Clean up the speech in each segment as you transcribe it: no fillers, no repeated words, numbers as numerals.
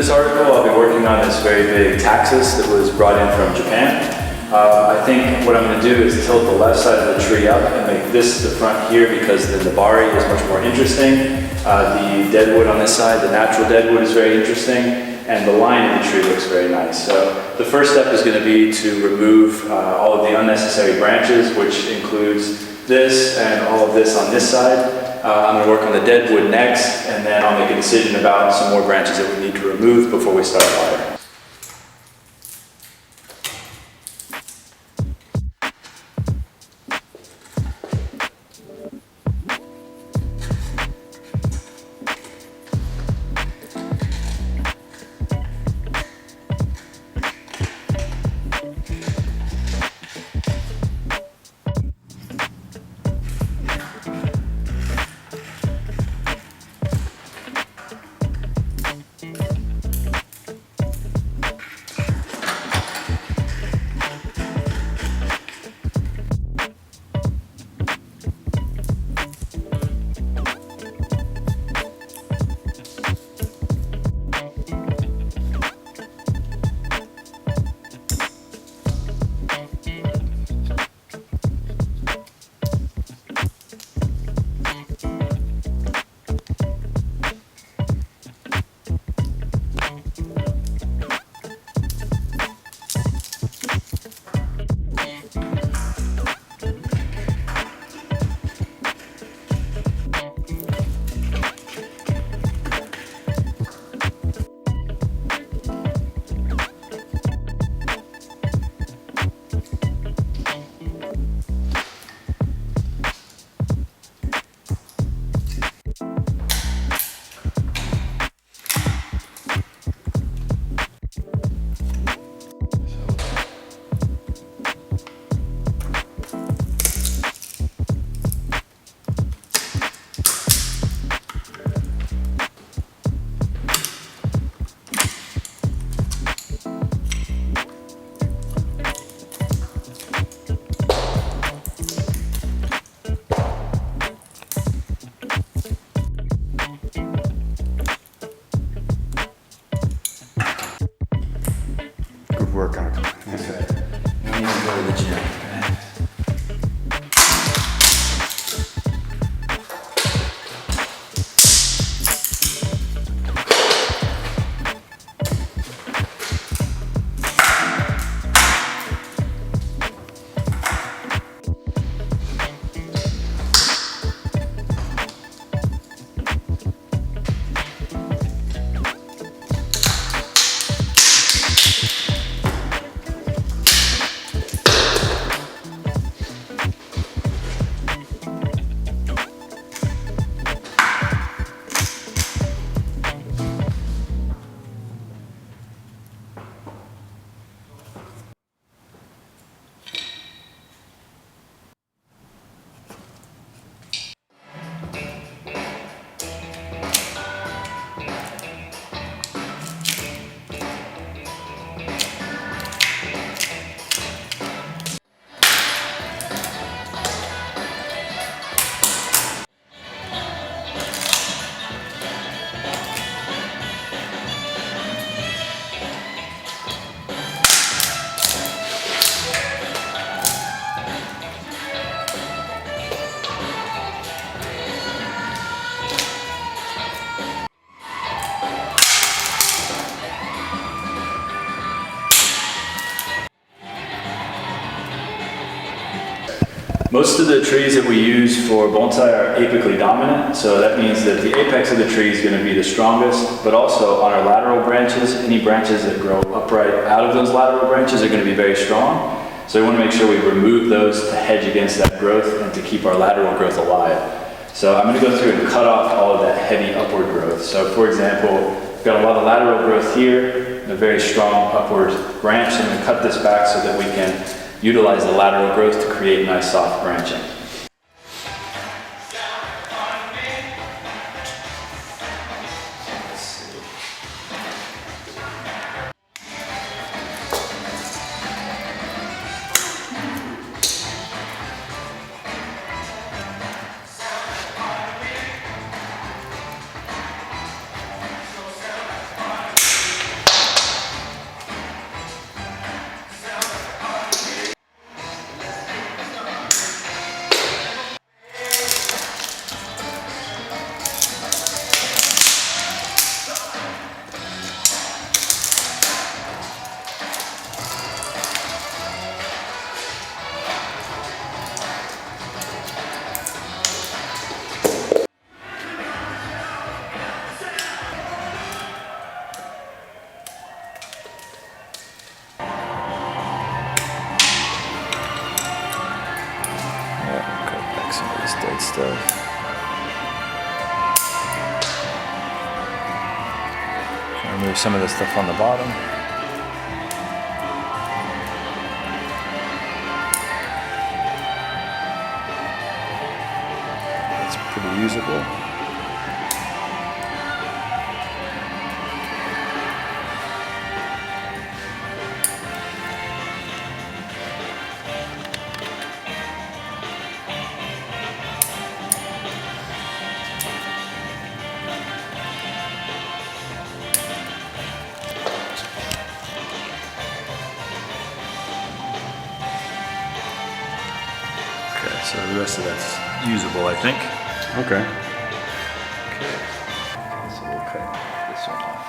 this article, I'll be working on this very big taxus that was brought in from Japan. I think what I'm going to do is tilt the left side of the tree up and make this the front here, because then the bari is much more interesting. The deadwood on this side, the natural deadwood, is very interesting, and the line of the tree looks very nice. So the first step is going to be to remove all of the unnecessary branches, which includes this and all of this on this side. I'm going to work on the deadwood next, and then I'll make a decision about some more branches that we need to remove before we start wiring. Workout. That's right. You don't need to go to the gym. Most of the trees that we use for bonsai are apically dominant, so that means that the apex of the tree is going to be the strongest, but also on our lateral branches, any branches that grow upright out of those lateral branches are going to be very strong. So we want to make sure we remove those to hedge against that growth and to keep our lateral growth alive. So I'm going to go through and cut off all of that heavy upward growth. So for example, we've got a lot of lateral growth here, and a very strong upward branch. So I'm going to cut this back so that we can utilize the lateral growth to create nice soft branching. there's some of the stuff on the bottom. That's pretty usable. Okay, so the rest of that's usable, I think. Okay. Okay, so we'll cut this one off.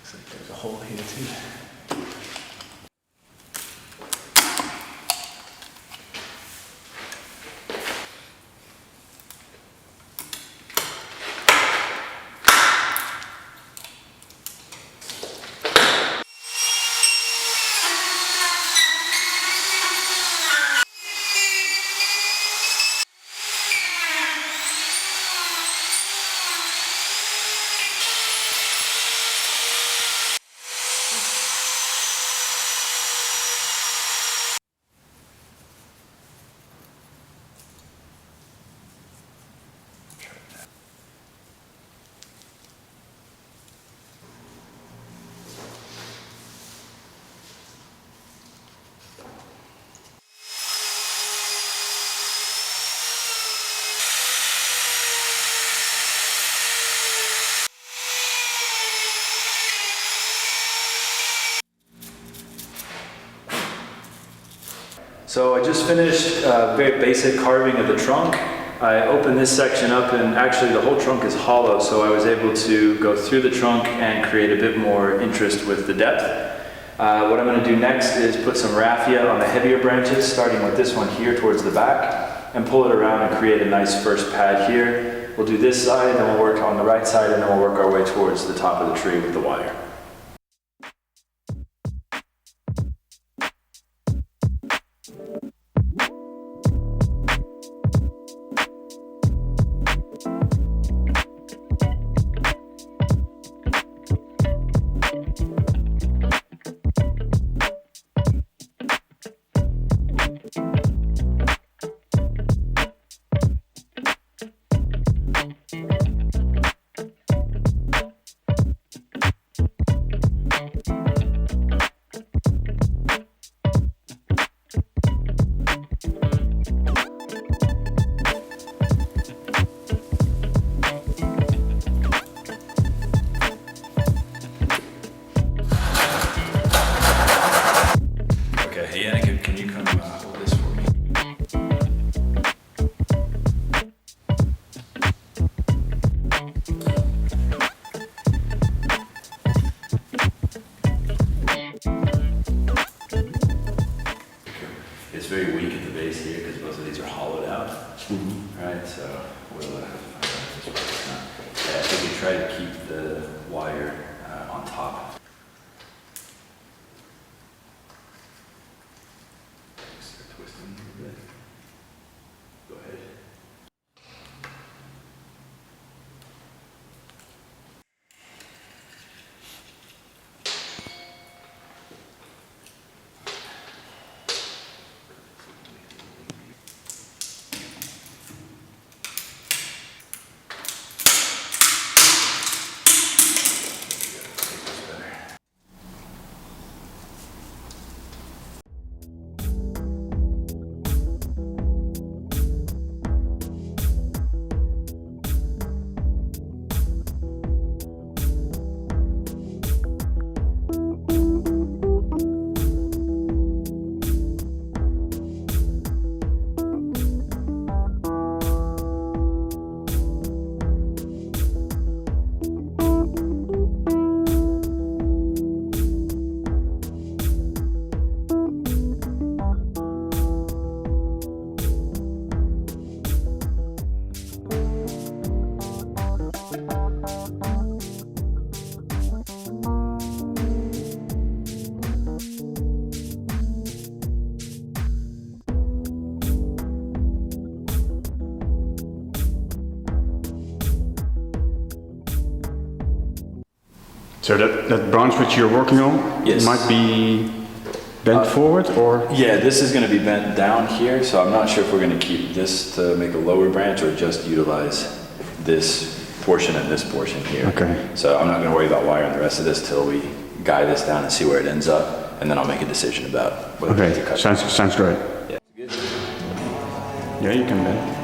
Looks like there's a hole here too. So I just finished a very basic carving of the trunk. I opened this section up and actually the whole trunk is hollow, so I was able to go through the trunk and create a bit more interest with the depth. What I'm going to do next is put some raffia on the heavier branches, starting with this one here towards the back, and pull it around and create a nice first pad here. We'll do this side, then we'll work on the right side, and then we'll work our way towards the top of the tree with the wire. It's very weak at the base here because most of these are hollowed out. Right, so we'll have to find out if this works. Yeah, I think we try to keep the wire on top. Start twisting a little bit. Go ahead. So that branch which you're working on Yes. might be bent forward or? Yeah, this is going to be bent down here, so I'm not sure if we're going to keep this to make a lower branch or just utilize this portion and this portion here. Okay. So I'm not going to worry about wiring the rest of this till we guide this down and see where it ends up, and then I'll make a decision about whether to Okay, cut. sounds great. Yeah. Good. Yeah, you can bend.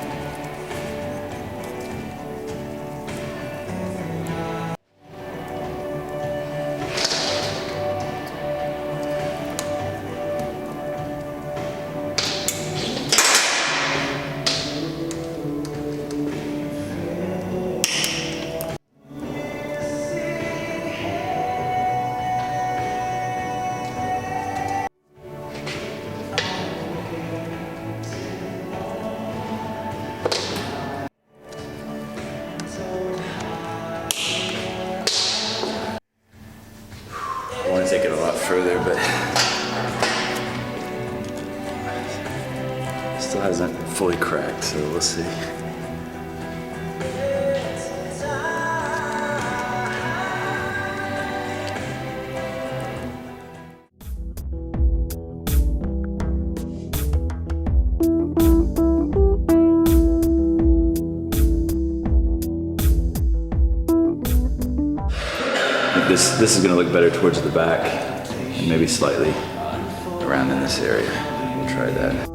I want to take it a lot further, but still hasn't fully cracked, so we'll see. This is going to look better towards the back and maybe slightly around in this area. We'll try that.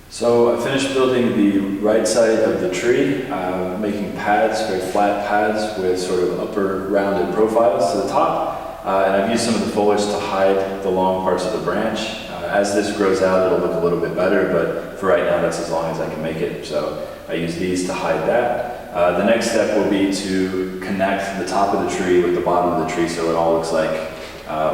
So I finished building the right side of the tree, making pads, very flat pads with sort of upper rounded profiles to the top. And I've used some of the foliage to hide the long parts of the branch. As this grows out, it'll look a little bit better, but for right now, that's as long as I can make it. So I use these to hide that. The next step will be to connect the top of the tree with the bottom of the tree so it all looks like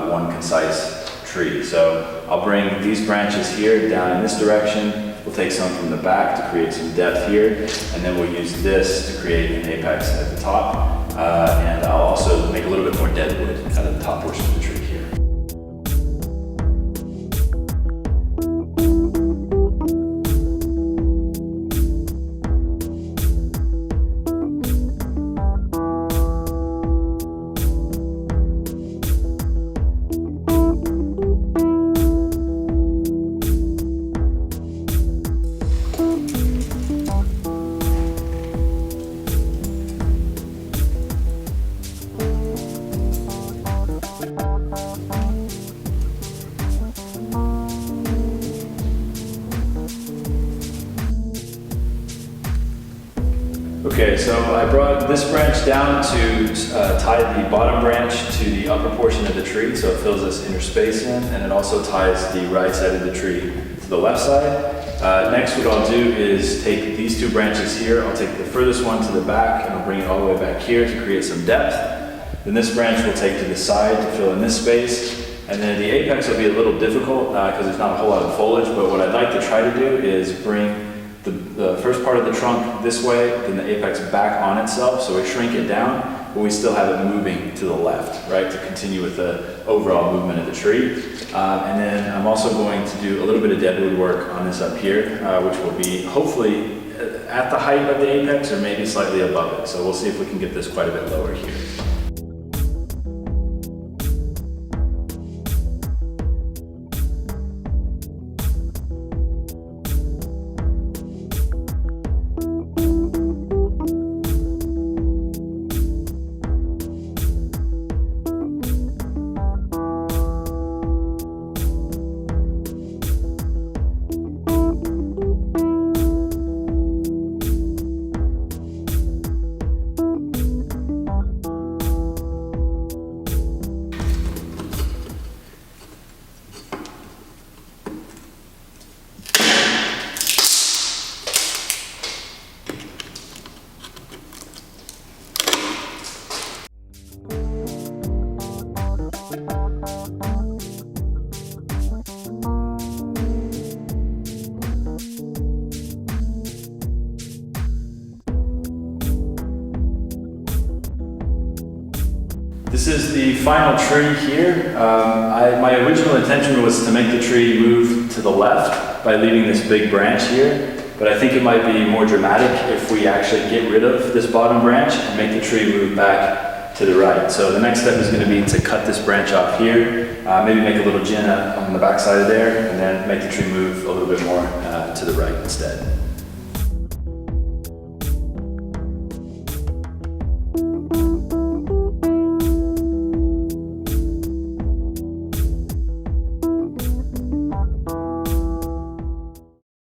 one concise tree. So I'll bring these branches here down in this direction. We'll take some from the back to create some depth here, and then we'll use this to create an apex at the top. And I'll also make a little bit more dead wood out of the top portion of the tree here. Okay, so I brought this branch down to tie the bottom branch to the upper portion of the tree, so it fills this inner space in, and it also ties the right side of the tree to the left side. Next, what I'll do is take these two branches here, I'll take the furthest one to the back, and I'll bring it all the way back here to create some depth. Then this branch will take to the side to fill in this space, and then the apex will be a little difficult because there's not a whole lot of foliage, but what I'd like to try to do is bring the first part of the trunk this way, then the apex back on itself, so we shrink it down, but we still have it moving to the left, right, to continue with the overall movement of the tree. And then I'm also going to do a little bit of deadwood work on this up here, which will be hopefully at the height of the apex or maybe slightly above it. So we'll see if we can get this quite a bit lower here. This is the final tree here. My original intention was to make the tree move to the left by leaving this big branch here, but I think it might be more dramatic if we actually get rid of this bottom branch and make the tree move back to the right. So the next step is going to be to cut this branch off here, maybe make a little gin on the back side of there, and then make the tree move a little bit more to the right instead.